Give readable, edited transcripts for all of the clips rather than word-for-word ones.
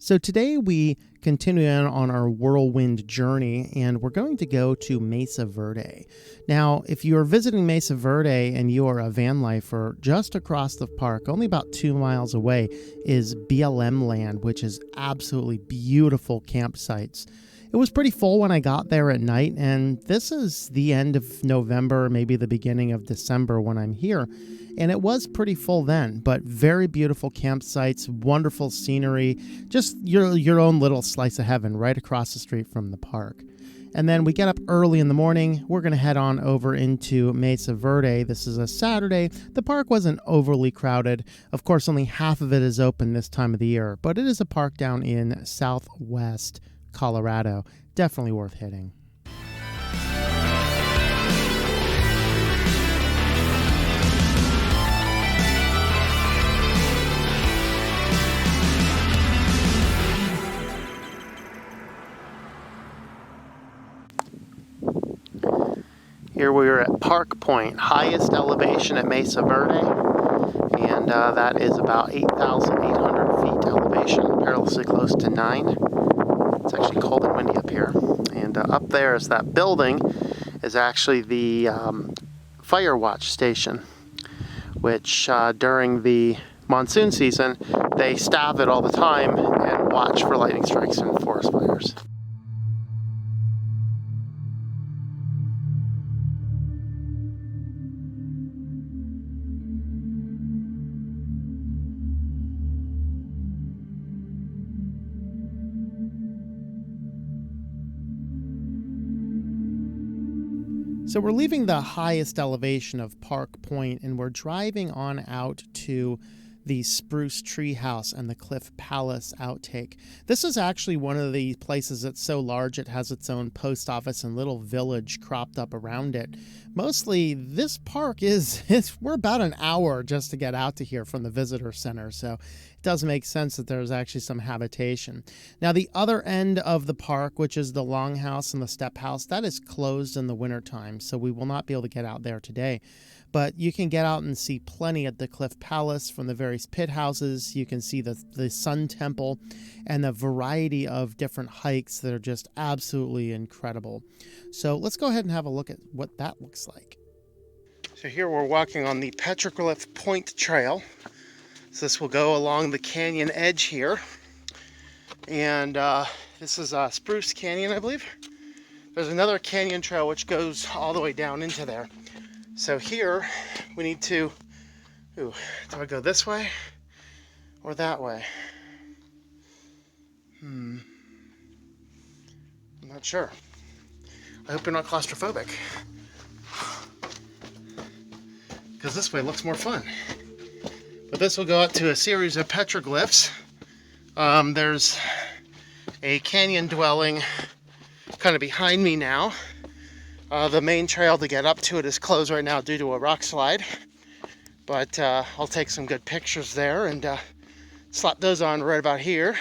So today we continue on our whirlwind journey, and we're going to go to Mesa Verde. Now, if you are visiting Mesa Verde and you are a Vanlifer, just across the park, only about 2 miles away, is BLM land, which is absolutely beautiful campsites. It was pretty full when I got there at night, and this is the end of November, maybe the beginning of December when I'm here. And it was pretty full then, but very beautiful campsites, wonderful scenery, just your own little slice of heaven right across the street from the park. And then we get up early in the morning. We're going to head on over into Mesa Verde. This is a Saturday. The park wasn't overly crowded. Of course, only half of it is open this time of the year, but it is a park down in southwest Colorado. Definitely worth hitting. Here we are at Park Point, highest elevation at Mesa Verde, and that is about 8,800 feet elevation, perilously close to 9. It's actually cold and windy up here. And up there is that building is actually the fire watch station, which during the monsoon season, they staff it all the time and watch for lightning strikes and forest fires. So we're leaving the highest elevation of Park Point, and we're driving on out to the Spruce Treehouse and the Cliff Palace outtake. This is actually one of the places that's so large it has its own post office and little village cropped up around it. Mostly this park we're about an hour just to get out to here from the visitor center, so it does make sense that there's actually some habitation. Now the other end of the park, which is the Longhouse and the Step House, that is closed in the wintertime, so we will not be able to get out there today. But you can get out and see plenty at the Cliff Palace from the various pit houses. You can see the Sun Temple and the variety of different hikes that are just absolutely incredible. So let's go ahead and have a look at what that looks like. So here we're walking on the Petroglyph Point Trail. So this will go along the canyon edge here. And this is Spruce Canyon, I believe. There's another canyon trail which goes all the way down into there. So here we need to, do I go this way or that way? I'm not sure. I hope you're not claustrophobic, because this way looks more fun. But this will go out to a series of petroglyphs. There's a canyon dwelling kind of behind me now. The main trail to get up to it is closed right now due to a rock slide. But I'll take some good pictures there and slap those on right about here.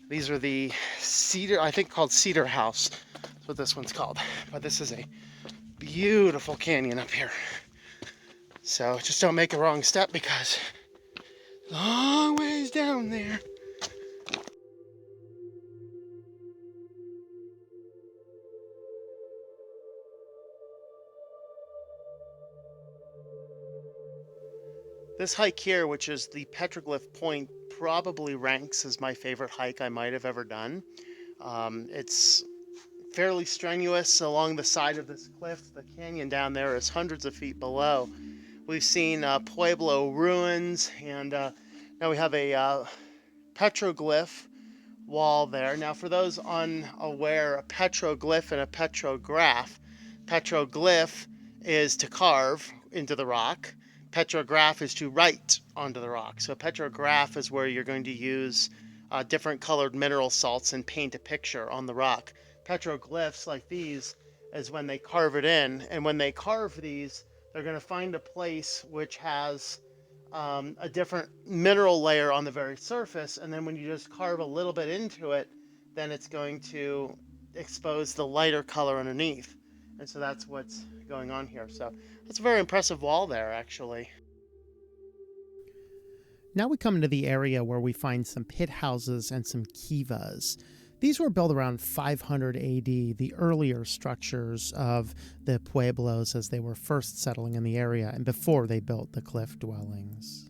These are the cedar, I think called Cedar House. That's what this one's called. But this is a beautiful canyon up here. So just don't make a wrong step, because long ways down there. This hike here, which is the Petroglyph Point, probably ranks as my favorite hike I might have ever done. It's fairly strenuous along the side of this cliff. The canyon down there is hundreds of feet below. We've seen Pueblo ruins, and now we have a petroglyph wall there. Now, for those unaware, a petroglyph and a petrograph. Petroglyph is to carve into the rock. Petrograph is to write onto the rock. So a petrograph is where you're going to use different colored mineral salts and paint a picture on the rock. Petroglyphs like these is when they carve it in, and when they carve these, they're going to find a place which has a different mineral layer on the very surface, and then when you just carve a little bit into it, then it's going to expose the lighter color underneath. And so that's what's going on here. So it's a very impressive wall there, actually. Now we come into the area where we find some pit houses and some kivas. These were built around 500 AD, the earlier structures of the pueblos as they were first settling in the area and before they built the cliff dwellings.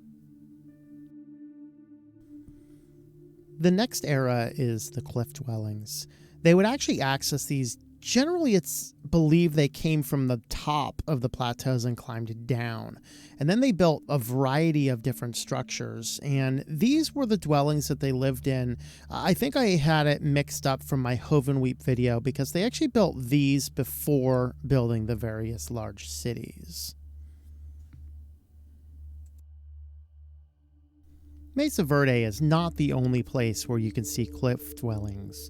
The next era is the cliff dwellings. They would actually access these. Generally, it's believed they came from the top of the plateaus and climbed down. And then they built a variety of different structures. And these were the dwellings that they lived in. I think I had it mixed up from my Hovenweep video because they actually built these before building the various large cities. Mesa Verde is not the only place where you can see cliff dwellings.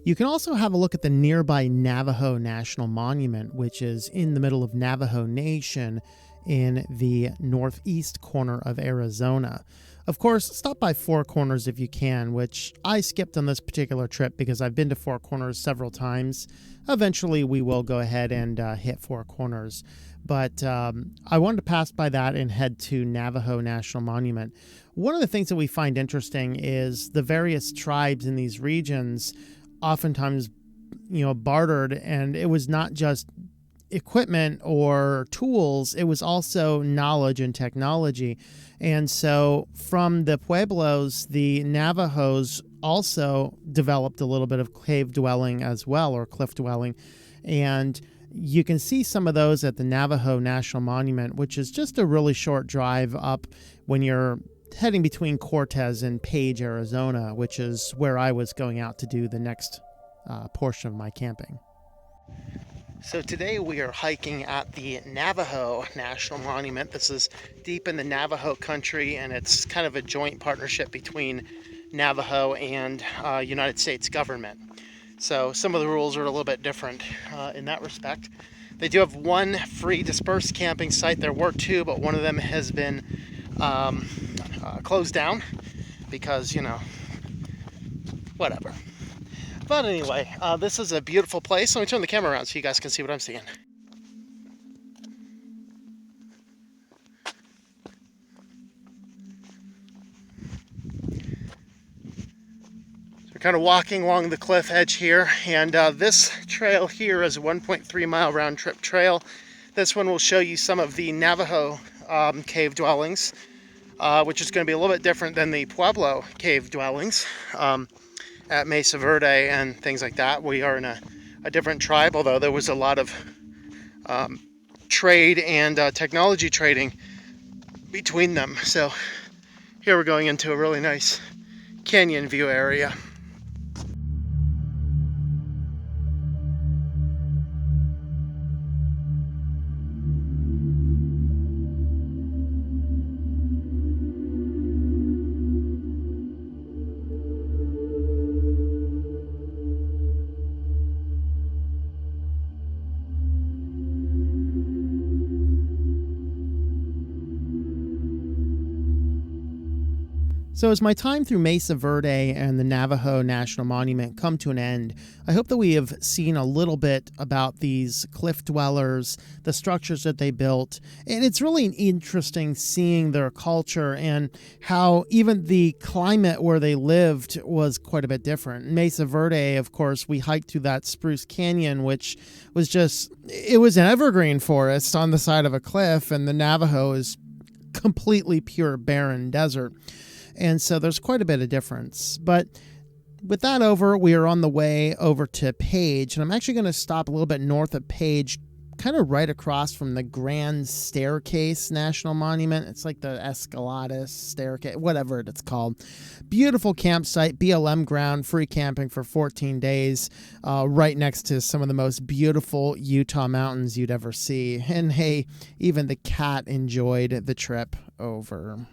You can also have a look at the nearby Navajo National Monument, which is in the middle of Navajo Nation in the northeast corner of Arizona. Of course, stop by Four Corners if you can, which I skipped on this particular trip because I've been to Four Corners several times. Eventually, we will go ahead and hit Four Corners. But I wanted to pass by that and head to Navajo National Monument. One of the things that we find interesting is the various tribes in these regions oftentimes, bartered, and it was not just equipment or tools, it was also knowledge and technology. And so from the pueblos, the Navajos also developed a little bit of cave dwelling as well, or cliff dwelling. And you can see some of those at the Navajo National Monument, which is just a really short drive up when you're heading between Cortez and Page, Arizona, which is where I was going out to do the next portion of my camping. So today we are hiking at the Navajo National Monument. This is deep in the Navajo country, and it's kind of a joint partnership between Navajo and United States government. So some of the rules are a little bit different in that respect. They do have one free dispersed camping site. There were two, but one of them has been closed down because, whatever. But anyway, this is a beautiful place. Let me turn the camera around so you guys can see what I'm seeing. So we're kind of walking along the cliff edge here, and this trail here is a 1.3 mile round trip trail. This one will show you some of the Navajo cave dwellings, which is going to be a little bit different than the Pueblo cave dwellings at Mesa Verde and things like that. We are in a different tribe, although there was a lot of trade and technology trading between them. So here we're going into a really nice canyon view area. So as my time through Mesa Verde and the Navajo National Monument come to an end, I hope that we have seen a little bit about these cliff dwellers, the structures that they built, and it's really interesting seeing their culture and how even the climate where they lived was quite a bit different. Mesa Verde, of course, we hiked through that spruce canyon, which was it was an evergreen forest on the side of a cliff, and the Navajo is completely pure barren desert. And so there's quite a bit of difference. But with that over, we are on the way over to Page. And I'm actually going to stop a little bit north of Page, kind of right across from the Grand Staircase National Monument. It's like the Escaladas Staircase, whatever it's called. Beautiful campsite, BLM ground, free camping for 14 days, right next to some of the most beautiful Utah mountains you'd ever see. And hey, even the cat enjoyed the trip over.